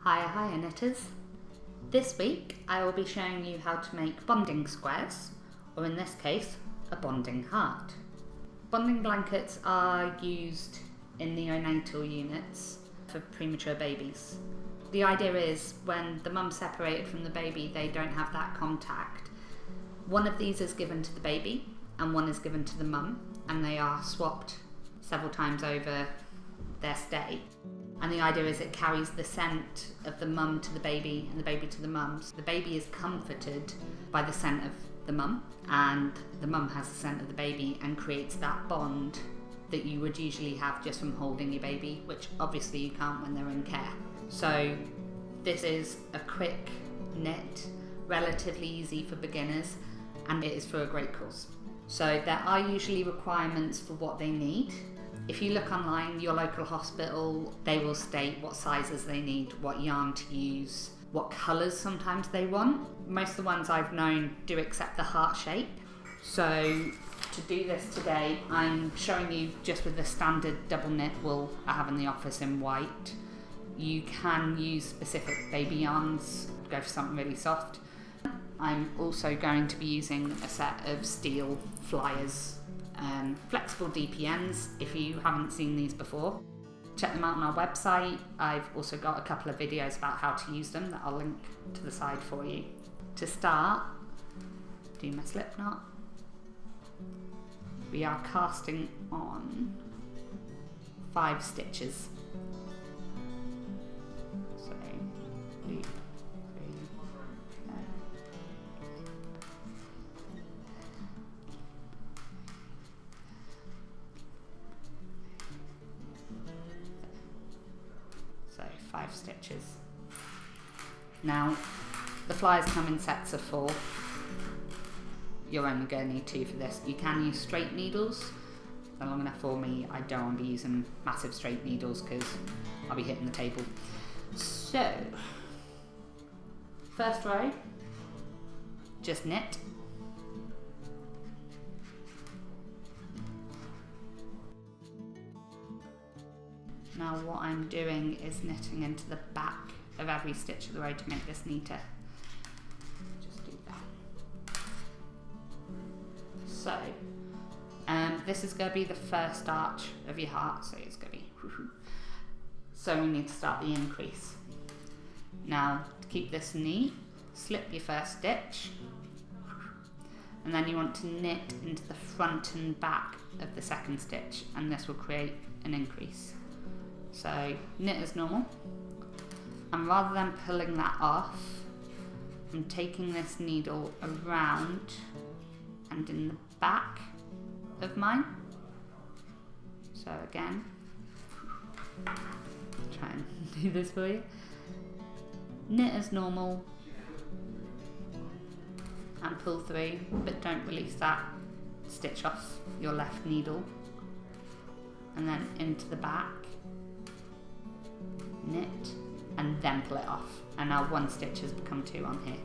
Hiya knitters. This week I will be showing you how to make bonding squares, or in this case, a bonding heart. Bonding blankets are used in neonatal units for premature babies. The idea is when the mum's separated from the baby, they don't have that contact. One of these is given to the baby and one is given to the mum, and they are swapped several times over their stay. And the idea is it carries the scent of the mum to the baby and the baby to the mum. So the baby is comforted by the scent of the mum, and the mum has the scent of the baby and creates that bond that you would usually have just from holding your baby, which obviously you can't when they're in care. So this is a quick knit, relatively easy for beginners, and it is for a great cause. So there are usually requirements for what they need. If you look online, your local hospital, they will state what sizes they need, what yarn to use, what colours sometimes they want. Most of the ones I've known do accept the heart shape. So to do this today, I'm showing you just with the standard double knit wool I have in the office in white. You can use specific baby yarns, go for something really soft. I'm also going to be using a set of steel flyers, flexible DPNs if you haven't seen these before. Check them out on our website. I've also got a couple of videos about how to use them that I'll link to the side for you. To start, do my slip knot. We are casting on 5 stitches. So, loop, 3, So 5 stitches. Now the flyers come in sets of 4. You're only going to need 2 for this. You can use straight needles. They're long enough for me. I don't want to be using massive straight needles because I'll be hitting the table. So first row, just knit. Now what I'm doing is knitting into the back of every stitch of the row to make this neater. Just do that. So, this is going to be the first arch of your heart, so it's going to be so we need to start the increase. Now, to keep this neat, slip your first stitch, and then you want to knit into the front and back of the second stitch, and this will create an increase. So knit as normal, and rather than pulling that off, I'm taking this needle around and in the back of mine. So again, try and do this for you. Knit as normal and pull through, but don't release that stitch off your left needle, and then into the back, knit, and then pull it off. And now 1 stitch has become 2 on here.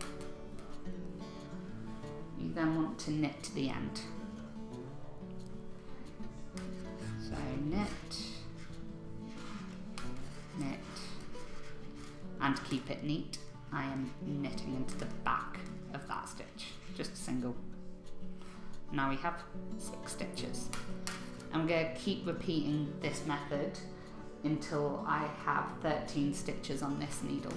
You then want to knit to the end. So knit, knit, and to keep it neat, I am knitting into the back of that stitch, just a single. Now we have 6 stitches. I'm going to keep repeating this method until I have 13 stitches on this needle.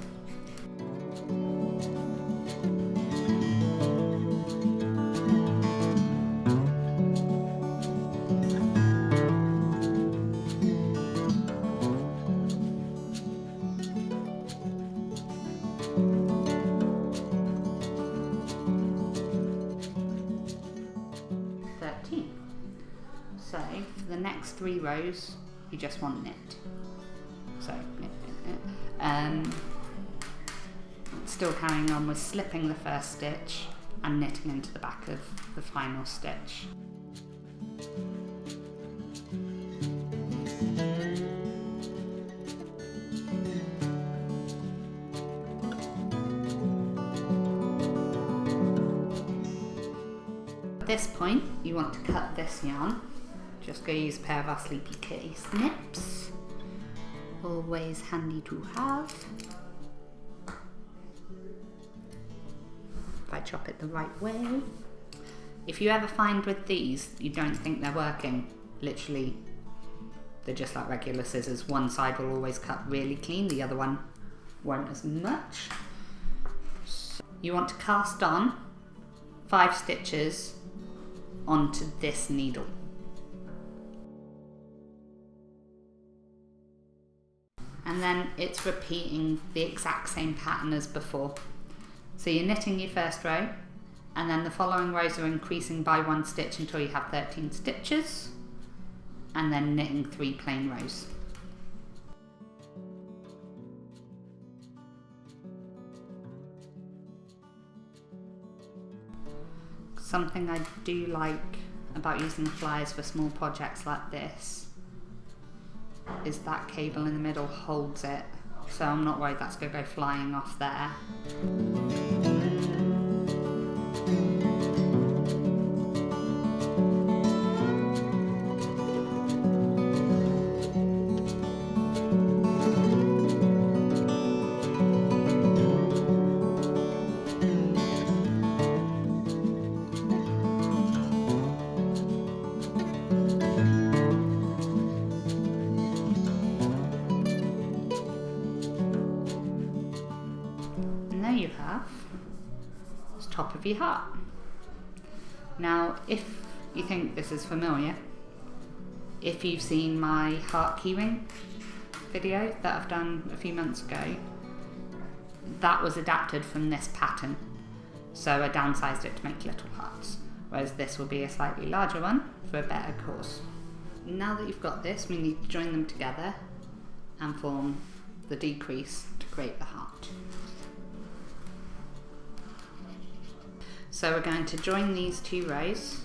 So for the next 3 rows, you just want knit. So knit, knit, knit. Still carrying on with slipping the first stitch and knitting into the back of the final stitch. At this point, you want to cut this yarn. Just go use a pair of our Sleepy Kitty snips. Always handy to have. I chop it the right way. If you ever find with these you don't think they're working, literally they're just like regular scissors. One side will always cut really clean, the other one won't as much. So you want to cast on 5 stitches onto this needle. And then it's repeating the exact same pattern as before. So you're knitting your first row, and then the following rows are increasing by 1 stitch until you have 13 stitches, and then knitting 3 plain rows. Something I do like about using the flyers for small projects like this is that cable in the middle holds it, so I'm not worried that's going to go flying off there. You have the top of your heart. Now, if you think this is familiar, if you've seen my heart keyring video that I've done a few months ago, that was adapted from this pattern, so I downsized it to make little hearts, whereas this will be a slightly larger one for a better cause. Now that you've got this, we need to join them together and form the decrease to create the heart. So we're going to join these 2 rows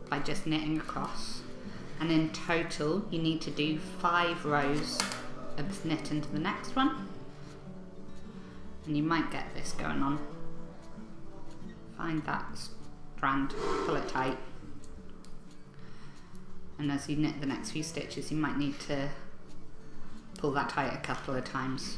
by just knitting across, and in total you need to do 5 rows of this knit into the next one, and you might get this going on. Find that strand, pull it tight, and as you knit the next few stitches you might need to pull that tight a couple of times.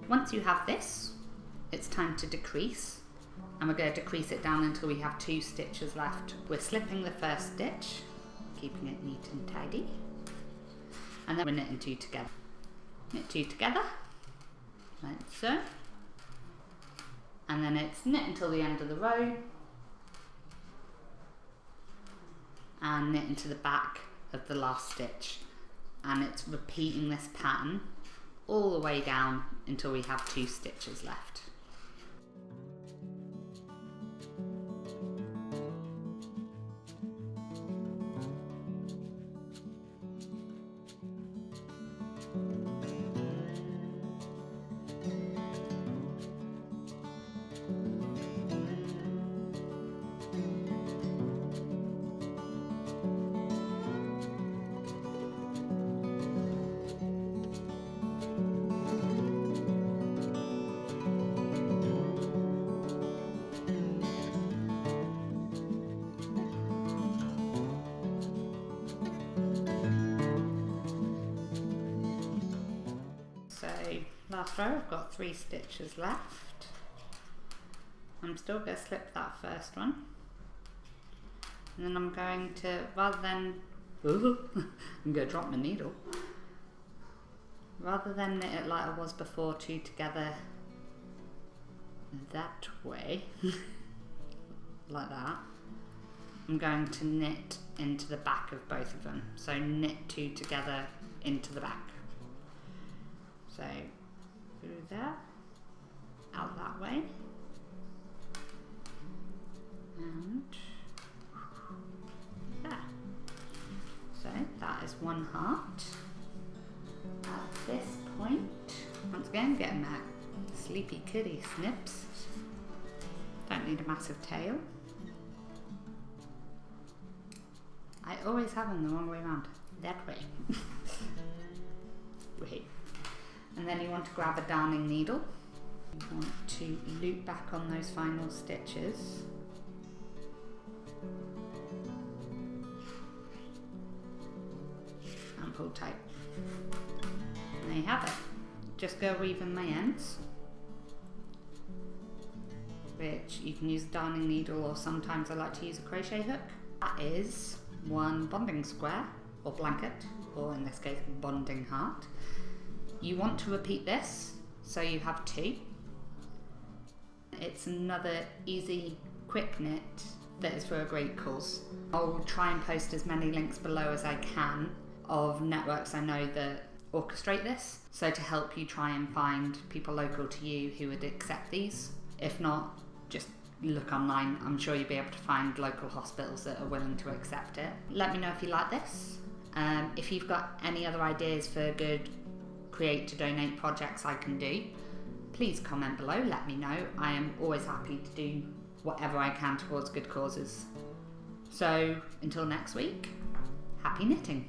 Once you have this, it's time to decrease, and we're going to decrease it down until we have 2 stitches left. We're slipping the first stitch, keeping it neat and tidy, and then we're knitting 2 together. Knit 2 together, like so, and then it's knit until the end of the row, and knit into the back of the last stitch, and it's repeating this pattern all the way down until we have 2 stitches left. Last row, I've got 3 stitches left. I'm still going to slip that first one, and then I'm going to, rather than I'm going to drop my needle, rather than knit it like I was before, 2 together that way like that, I'm going to knit into the back of both of them, so knit 2 together into the back, so through there, out that way, and there. So that is one heart. At this point, once again, getting that sleepy kitty snips. Don't need a massive tail. I always have them the wrong way around. That way. Right. And then you want to grab a darning needle. You want to loop back on those final stitches. And pull tight. And there you have it. Just go weaving my ends, which you can use a darning needle, or sometimes I like to use a crochet hook. That is one bonding square or blanket, or in this case bonding heart. You want to repeat this so you have 2. It's another easy, quick knit that is for a great cause. I'll try and post as many links below as I can of networks I know that orchestrate this, so to help you try and find people local to you who would accept these. If not, just look online. I'm sure you'll be able to find local hospitals that are willing to accept it. Let me know if you like this. If you've got any other ideas for good create to donate projects I can do, please comment below, let me know. I am always happy to do whatever I can towards good causes. So until next week, happy knitting.